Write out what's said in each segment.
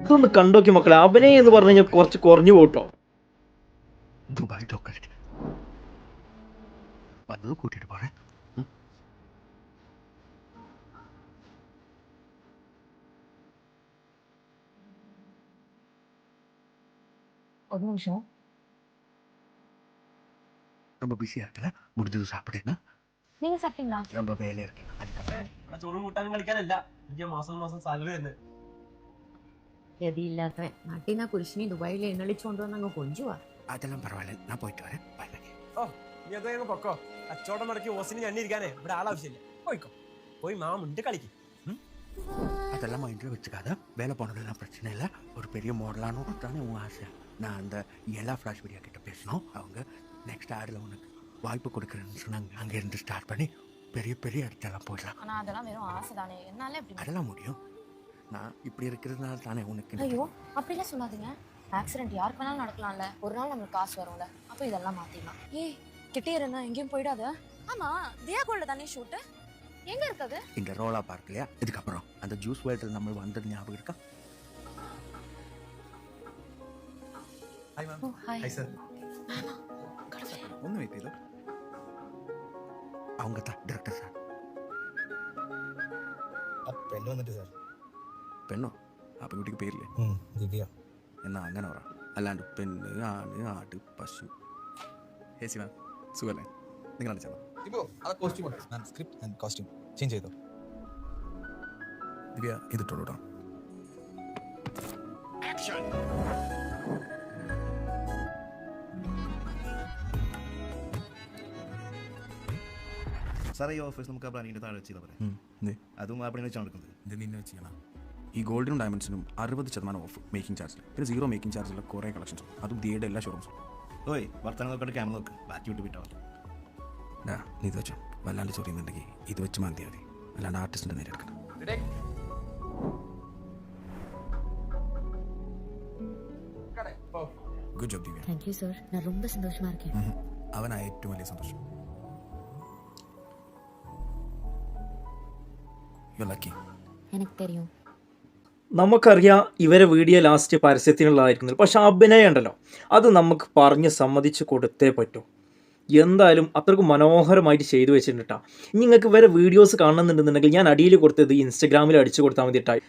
ഇതൊന്ന് കണ്ടോക്കി മക്കളെ, അഭിനയം എന്ന് പറഞ്ഞു കഴിഞ്ഞാൽ കുറച്ച് കുറഞ്ഞു പോട്ടോ. ദുബായ് ടോക്കറ്റ് വന്നത് കൂട്ടിയിട്ട് പോണേ. ஒரு நிமிஷம். ரொம்ப பிஸியா இருக்குல்ல, முடிஞ்சது சாப்பிடுன்னா. நீங்க சாப்பிட்டீங்களா? ரொம்ப வேலை இருக்கு அதுக்கப்புறம் ചോറും കൂട്ടാനും കളിക്കാനല്ല, എനിക്ക് മാസം മാസം സാലറി തന്നെ. ഗതിയില്ലാത്തവൻ നാട്ടിൽ പുരുഷനെ ദുബായിൽ എണ്ണളിച്ചുകൊണ്ട് വന്ന് അങ്ങ് കൊഞ്ചുവാ. அதெல்லாம் பரவாயில்ல, நான் போயிட்டு வரேன். Bye bye. ഓ നീ അതേ പൊക്കോ, കച്ചവടം മുടക്കി ഓസിന് ഞണ്ണിരിക്കാനേ ഇവിടെ ആളാവശ്യമില്ല. പോയിക്കോ, போய் மாமுண்டு കളിക്ക്. அதெல்லாம் மைண்டில் வச்சுக்காத. வேலை போனதுலாம் பிரச்சனை இல்லை. ஒரு பெரிய மாடலானு தானே உன் ஆசை. நான் அந்த எல்லா ஃப்ளாஷ் மீடியா கிட்ட பேசணும். அவங்க நெக்ஸ்ட் ஆடில் உனக்கு வாய்ப்பு கொடுக்குறேன்னு சொன்னாங்க. அங்கேருந்து ஸ்டார்ட் பண்ணி பெரிய பெரிய இடத்தெல்லாம் போயிடலாம். ஆனா அதெல்லாம் வெறும் ஆசை தானே, என்னால எப்படி? அதெல்லாம் முடியும். நான் இப்படி இருக்கிறதுனால தானே உனக்கு. ஐயோ அப்படிலாம் சொல்லாதீங்க. ஆக்சிடென்ட் யாருக்கு வேணாலும் நடக்கலாம்ல. ஒரு நாள் நம்மளுக்கு காசு வரும்ல, அப்போ இதெல்லாம் மாத்திடலாம். ஏய் கிட்டே இருந்தா எங்கேயும் போயிடாத. ஆமா தியா கோல்ல தானே ஷூட், எங்க இருக்குது? இந்த ரோலா பார்க் இல்லையா, இதுக்கப்புறம் அந்த ஜூஸ் வேல்ட்டில் நம்ம வந்தது ஞாபகம் இருக்கா? Hi ma'am. ஓ ஹாய். Hi sir. ഒന്ന് വെയിറ്റ് ചെയ്തു. அவங்க தான் ഡയറക്ടർ സാർ. പെണ്ണ് വന്നിട്ട് സാർ. പെണ്ണോ? ആ പെൺകുട്ടിക്ക് പേരില്ലേ? ദിവ്യ. എന്നാ അങ്ങനെ പറ, അല്ലാണ്ട് പെണ്ണ് ആണ് ആട് പശു. ഹേസി മാം, സുഖല്ലേ? നിങ്ങളാണ് ചേർന്നത്. ഇപ്പോൾ അത് കോസ്റ്റ്യൂം ഉണ്ട്. ഞാൻ സ്ക്രിപ്റ്റ് ആൻഡ് കോസ്റ്റ്യൂം ചേഞ്ച് ചെയ്തോ. ദിവ്യ ഇതിട്ടോളൂ കേട്ടോ. സാറേ ഈ ഓഫീസ് നമുക്ക് ആ ബ്രാൻഡിൻ്റെ താഴെ ചെയ്താൽ പറയാം. അതും ആ പണി വെച്ചാണ് എടുക്കുന്നത്. ഇത് നിന്നെ വെച്ച് ചെയ്യണം. ഈ ഗോൾഡിനും ഡയമണ്ട്സിനും 60% ഓഫ് മേക്കിംഗ് ചാർജിൽ, പിന്നെ 0 മേക്കിംഗ് ചാർജിലുള്ള കുറേ കളക്ഷൻസും, അതും ദിയയുടെ എല്ലാ ഷോറൂംസും. ഓയ് വർത്തമാനം നോക്കിയിട്ട് ക്യാമറ നോക്ക്, ബാക്കി വിട്ട് വിട്ടോ. നീ ഇത് വെച്ചോ. വല്ലാണ്ട് ചൊറിയുന്നുണ്ടെങ്കിൽ ഇത് വെച്ച് മാന്തിയാൽ മതി, അല്ലാണ്ട് ആർട്ടിസ്റ്റിൻ്റെ നേരെ എടുക്കണം. Good job Divya. Thank you sir, நான் ரொம்ப சந்தோஷமா இருக்கேன். അവനാ ഏറ്റവും വലിയ സന്തോഷം. You lucky. எனக்கு தெரியும். നമുക്കറിയാം ഇവരെ വീഡിയോ ലാസ്റ്റ് പരസ്യത്തിനുള്ളതായിരിക്കുന്നത്, പക്ഷെ അഭിനയം ഉണ്ടല്ലോ അത് നമുക്ക് പറഞ്ഞ് സമ്മതിച്ച് കൊടുത്തേ പറ്റൂ. എന്തായാലും അത്രയ്ക്ക് മനോഹരമായിട്ട് ചെയ്തു വെച്ചിട്ടുണ്ട് കേട്ടോ. ഇനി നിങ്ങൾക്ക് ഇവരെ വീഡിയോസ് കാണുന്നുണ്ടെന്നുണ്ടെങ്കിൽ ഞാൻ അടിയിൽ കൊടുത്തത് ഇൻസ്റ്റഗ്രാമിൽ അടിച്ചു കൊടുത്താൽ മതിയിട്ടായി.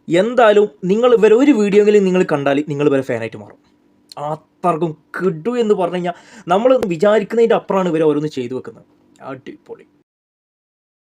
എന്തായാലും നിങ്ങൾ ഇവരെ ഒരു വീഡിയോയെങ്കിലും നിങ്ങൾ കണ്ടാൽ നിങ്ങൾ ഇവരെ ഫാനായിട്ട് മാറും. അത്രക്കും കിട്ടു എന്ന് പറഞ്ഞു കഴിഞ്ഞാൽ നമ്മൾ വിചാരിക്കുന്നതിൻ്റെ അപ്പുറമാണ് ഇവരെ ഓരോന്ന് ചെയ്തു വെക്കുന്നത്. അടിപൊളി.